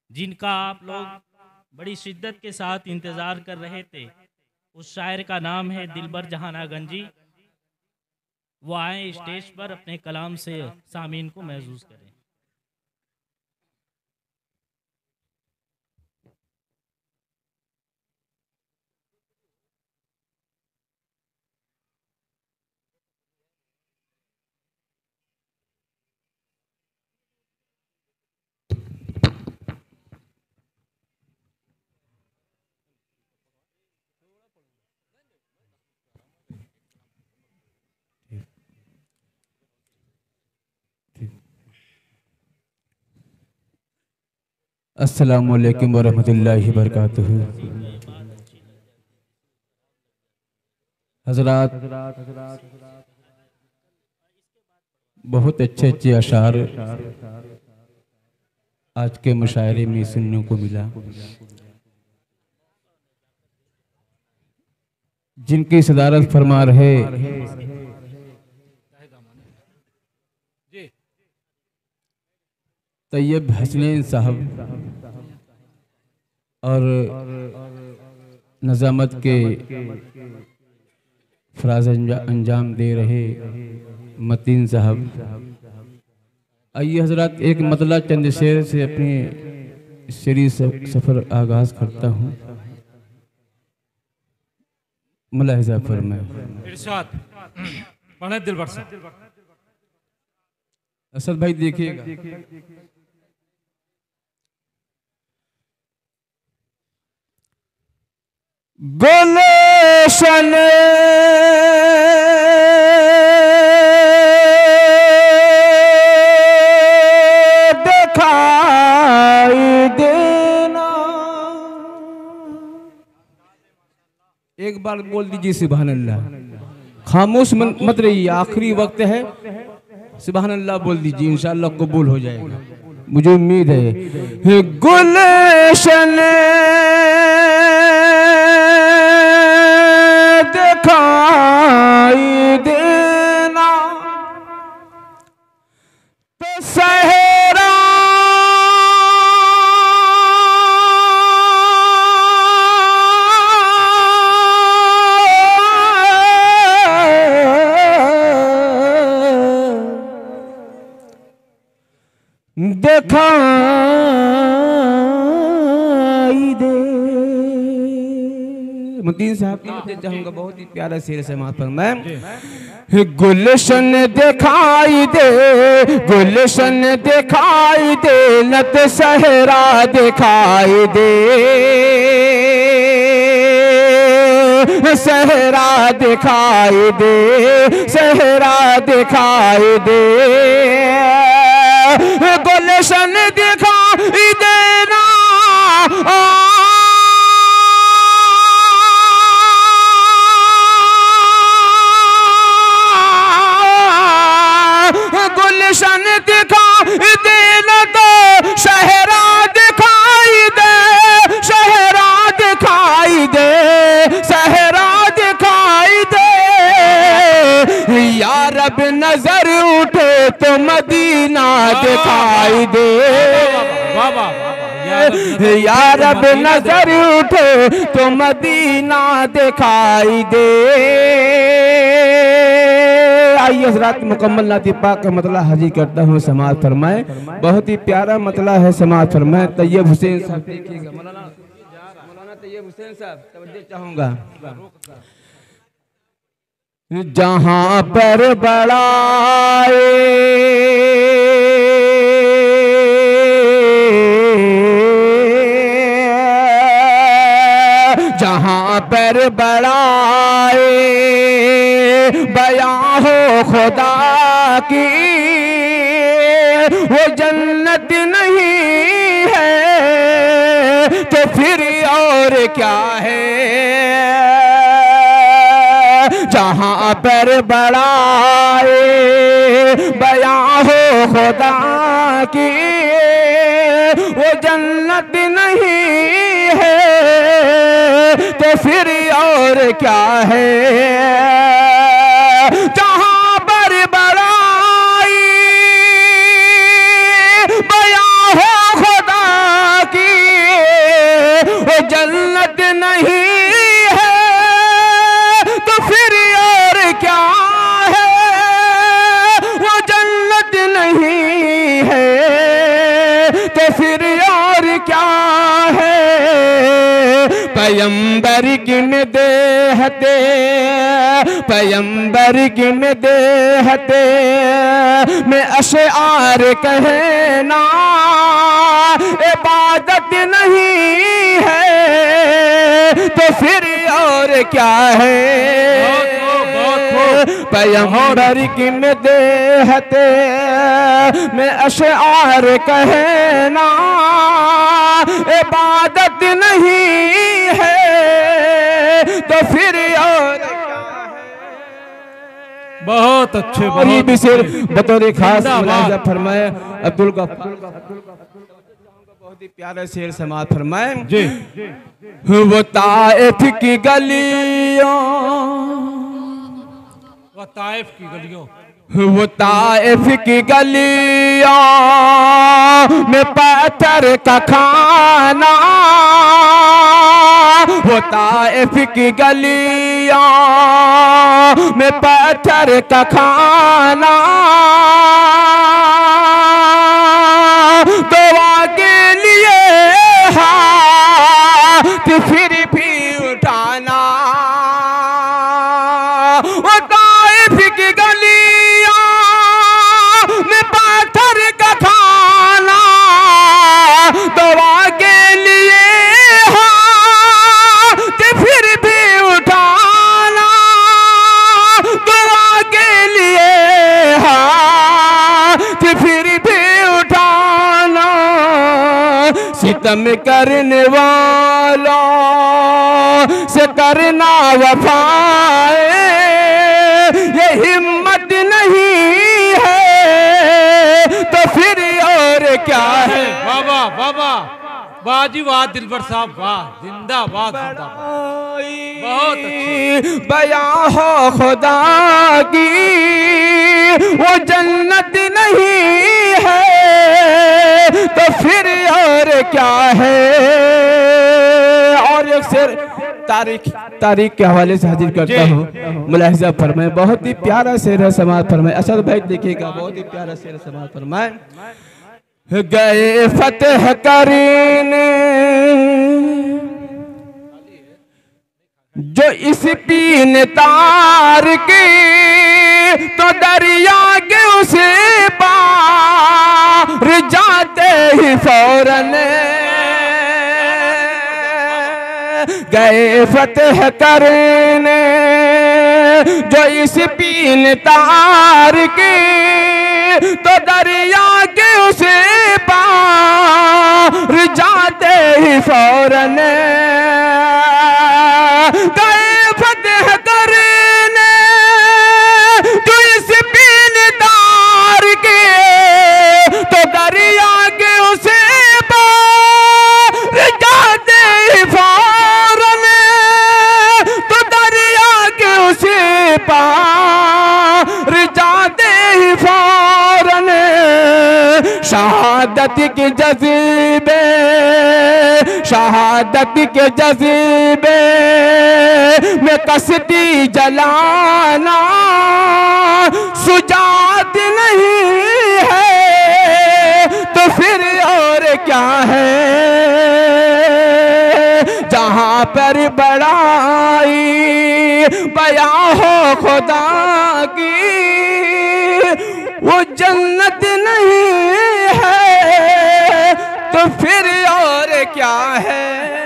जिनका आप लोग बड़ी शिद्दत के साथ इंतज़ार कर रहे थे। उस शायर का नाम है दिलबर जहाना गंजी। वो आए स्टेज पर अपने कलाम से सामीन को महसूस करें। अस्सलामु अलैकुम वरहमतुल्लाहि वबरकातुहू। हजरात, बहुत अच्छे अच्छे अशार आज के मुशायरे में सुनने को मिला, जिनकी सदारत फरमा रहे तैयब हसनैन साहब और नज़ामत के फराज अंजाम दे रहे मतीन साहब। आइए हजरात, एक मतला चंद शेर से अपनी शेरी सफ़र आगाज करता हूँ। मुलाहिज़ा फरमाए। इरशाद पढ़े दिलबर साहब। असद भाई देखिएगा। गुलशन दिखाई देना। एक बार बोल दीजिए सुभान अल्लाह। खामोश मत रहिए, आखिरी वक्त है। सुभान अल्लाह बोल दीजिए, इंशाअल्लाह कबूल हो जाएगा, मुझे उम्मीद है। गुलशन दिखाई देना तो सहरा दिखाई दे। मुतीन साहब की मदद चाहूंगा, बहुत ही प्यारा शेर समाज पर मैं। गुलशन दिखाई दे, गुलशन दिखाई दे, लत सहरा दिखाई दे, सहरा दिखाई दे, सहरा दिखाई दे। गुलशन दिखाई देना गुलशन दिखाई देना तो शहरा दिखाई दे, शहरा दिखाई दे, शहरा दिखाई दे। या रब नजर उठे तो मदीना दिखाई दे, या रब नजर उठे तो मदीना दिखाई दे। आइए हज़रात, मुकम्मल नाती पाक का मतला हाजिर करता हूँ, समाज फरमाए। बहुत ही प्यारा मतला है, समाज फरमाए। तैयब हुसैन साहब देखिएगा। मौलाना तैयब हुसैन साहब तवज्जो चाहूँगा। जहाँ पर बड़ाए जहाँ पर बड़ाए बयां हो खुदा की, वो जन्नत नहीं है तो फिर और क्या है। जहाँ पर बड़ाए बयां हो खुदा की, वो जन्नत नहीं है तो फिर और क्या है। जहाँ पर बड़ाई बयां हो खुदा की, तो फिर और क्या है। पैगंबर किन देहते, पैगंबर किन देहते में अशआर कहना इबादत नहीं है तो फिर और क्या है। पैगंबर किन देहते में अशआर कहना इबादत नहीं है तो फिर और क्या है। बहुत अच्छे, और भी शेर बतौर खास फरमाए अब्दुल गफ्फार, बहुत ही प्यारा शेर समात फरमाए जी। वो ताइफ की गलियों, वो ताइफ की गलियों, वो ताइफ की गलियों में पत्थर का खाना, वो ताइफ की गलियों में पत्थर का खाना, दुआ के लिए हाथ फिर भी उठाना। वो ताइफ की गलियों में पत्थर का खाना, दुआ के लिए हाथ फिर भी उठाना, दुआ के लिए हाथ फिर भी उठाना। सितम करने वालों से करना वफाए, ये हिम्मत नहीं है तो फिर और क्या है। बाबा बाबा बाजी वाह दिलबर साहब वाह, जिंदाबाद जिंदाबाद, बहुत अच्छे। बयां हो खुदा की वो जन्नत नहीं है तो फिर और क्या है। और एक शेर तारीख के हवाले से हाजिर करता हूँ, मुलाहिजा फरमाए, बहुत ही प्यारा शेर है समाज फरमाए। असद भाई देखिएगा, बहुत ही प्यारा शेर समाज फरमाए। गए फतेह करने जो इस पीन तार के, तो दरिया के उसे पार जाते ही फौरन गए फतेह करने जो इस पीन तार के, तो दरिया के उसे पार जाते ही फौरन गए फतेह करने जो इस पीन तार के, तो दरिया के उसे पार जाते ही फौरन, तो दरिया के उसे पार जाते ही फौरन। शहादत के जज़्बे, शहादत के जज़्बे में कश्ती जलाना सुजात नहीं है तो फिर और क्या है। जहाँ पर बड़ाई बयां हो खुदा की वो जन्नत नहीं है तो फिर और क्या है।